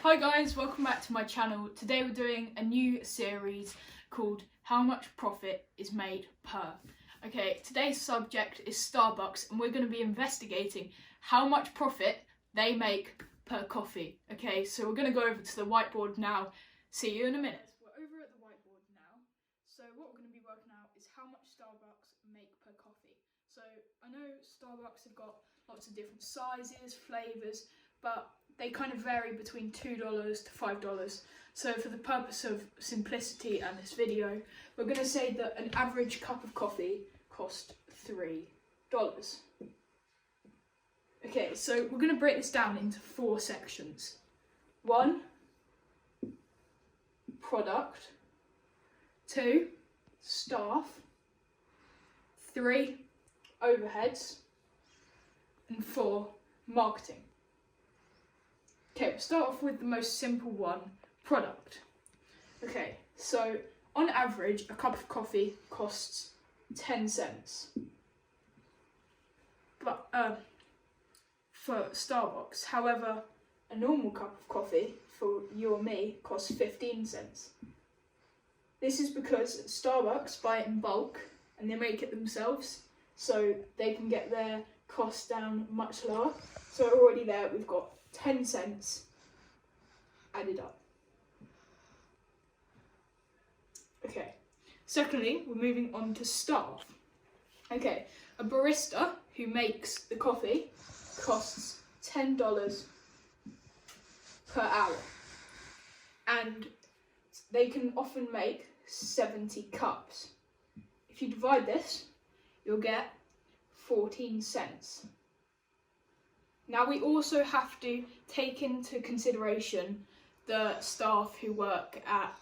Hi guys, welcome back to my channel. Today we're doing a new series called How Much Profit is Made Per. Okay, today's subject is Starbucks and we're going to be investigating how much profit they make per coffee. Okay, so we're going to go over to the whiteboard now. See you in a minute. We're over at the whiteboard now. So what we're going to be working out is how much Starbucks make per coffee. So I know Starbucks have got lots of different sizes, flavours, but they kind of vary between $2 to $5. So for the purpose of simplicity and this video, we're going to say that an average cup of coffee costs $3. Okay, so we're going to break this down into 4 sections. 1, product. 2, staff. 3, overheads. And 4, marketing. Okay, we'll start off with the most simple one, product. Okay, so on average, a cup of coffee costs 10 cents. But for Starbucks, however, a normal cup of coffee for you or me costs 15 cents. This is because Starbucks buy it in bulk and they make it themselves, so they can get their costs down much lower. So already there, we've got 10 cents added up. Okay, secondly, we're moving on to staff. Okay, a barista who makes the coffee costs $10 per hour, and they can often make 70 cups. If you divide this, you'll get 14 cents. Now we also have to take into consideration the staff who work at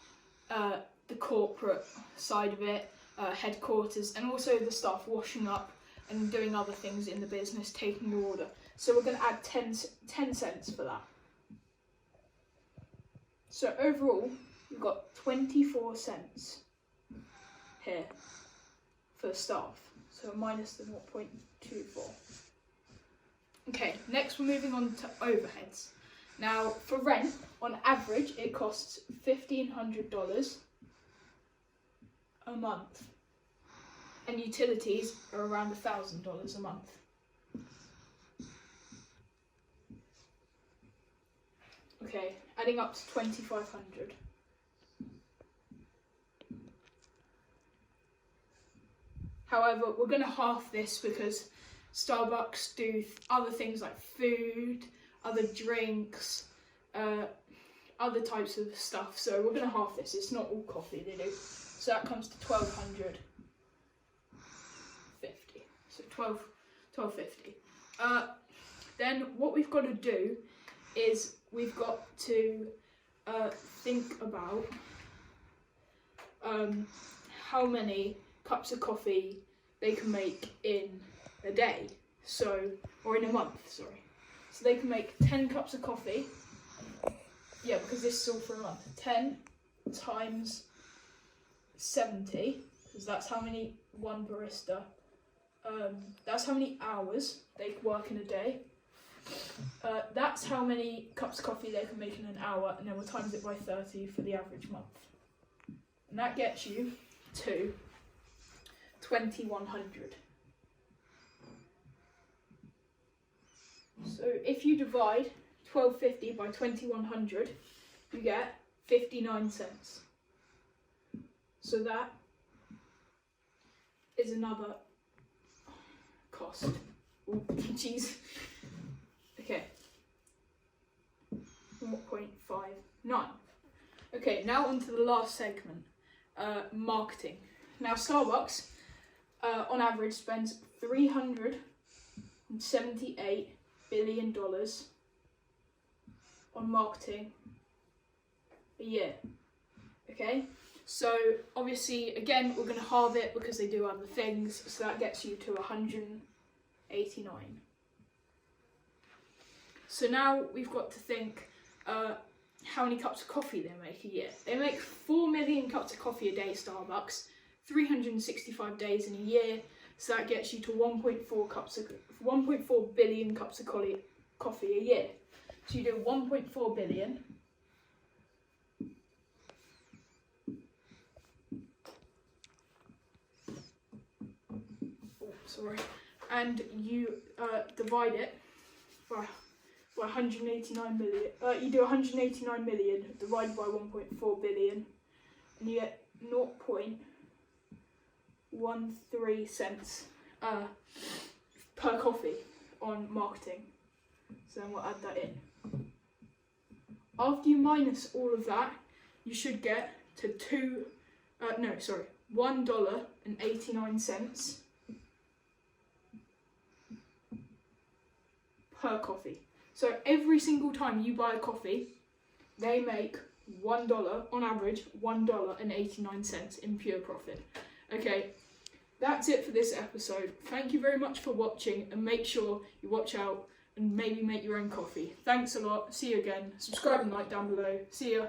the corporate side of it, headquarters, and also the staff washing up and doing other things in the business, taking your order. So we're going to add 10 cents for that. So overall, we've got 24 cents here for staff. So minus the 0.24. Okay, next we're moving on to overheads. Now, for rent, on average, it costs $1,500 a month, and utilities are around $1,000 a month. Okay, adding up to $2,500. However, we're going to half this because Starbucks do other things like food, other drinks, other types of stuff. So we're going to half this. It's not all coffee they do. So that comes to $1,250. So $1,250. Then what we've got to do is we've got to think about how many cups of coffee they can make in a day, or in a month, sorry. So they can make 10 cups of coffee, because this is all for a month. 10 times 70, because that's how many one barista, that's how many hours they work in a day. That's how many cups of coffee they can make in an hour, and then we'll times it by 30 for the average month. And that gets you to 2,100. So if you divide 1250 by 2100, you get 59 cents. So that is another cost. Oh, jeez. Okay. 1.59. Okay, now on to the last segment, marketing. Now Starbucks, on average, spends $378 billion on marketing a year. Okay, so obviously again we're going to halve it because they do other things, so that gets you to 189. So now we've got to think how many cups of coffee they make a year. They make 4 million cups of coffee a day, Starbucks, 365 days in a year. So that gets you to 1.4 billion cups of coffee a year. So you do 1.4 billion sorry, and you divide it by 189 million. You do 189 million divided by 1.4 billion, and you get 0.13 cents per coffee on marketing. So then we'll add that in. After you minus all of that, you should get to $1.89 per coffee. So every single time you buy a coffee, they make $1, on average, $1.89 in pure profit. Okay, that's it for this episode. Thank you very much for watching, and make sure you watch out and maybe make your own coffee. Thanks a lot. See you again. Subscribe and like down below. See ya.